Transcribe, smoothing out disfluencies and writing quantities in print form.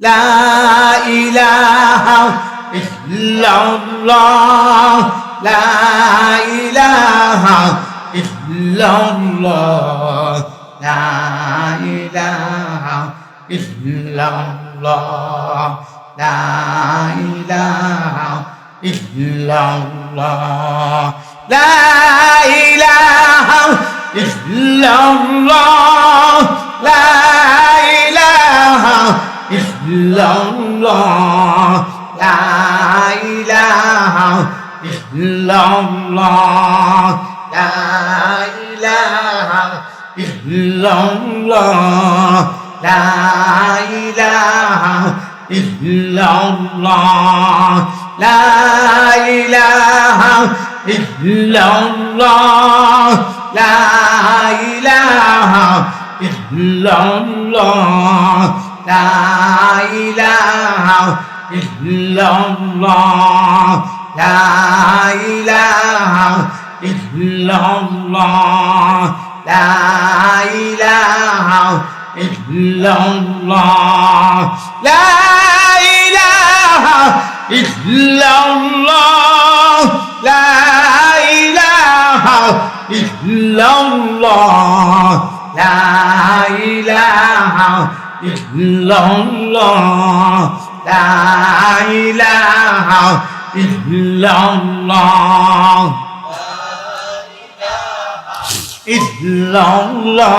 লা ইলাহা ইল্লাল্লাহ লা ইলাহা ইল্লাল্লাহ লা ইলাহা ইল্লাল্লাহ লা ইলাহা ইল্লাল্লাহ লা ইলাহা ইল্লাল্লাহ লা ইলাহা ইল্লাল্লাহ লা ইলাহা ইল্লাল্লাহ লা ইলাহা ইল্লাল্লাহ লা ইলাহা ইল্লাল্লাহ লা ইলাহা ইল্লাল্লাহ লা ইলাহা ইল্লাল্লাহ লা ইলাহা ইল্লাল্লাহ লা ইলাহা ইল্লাল্লাহ লা ইলাহা ইল্লাল্লাহ লা ইলাহা ইল্লাল্লাহ লা ইলাহা ইল্লাল্লাহ লা ইলাহা ইল্লাল্লাহ লা ইলাহা ইল্লাল্লাহ ইল্লাল্লাহ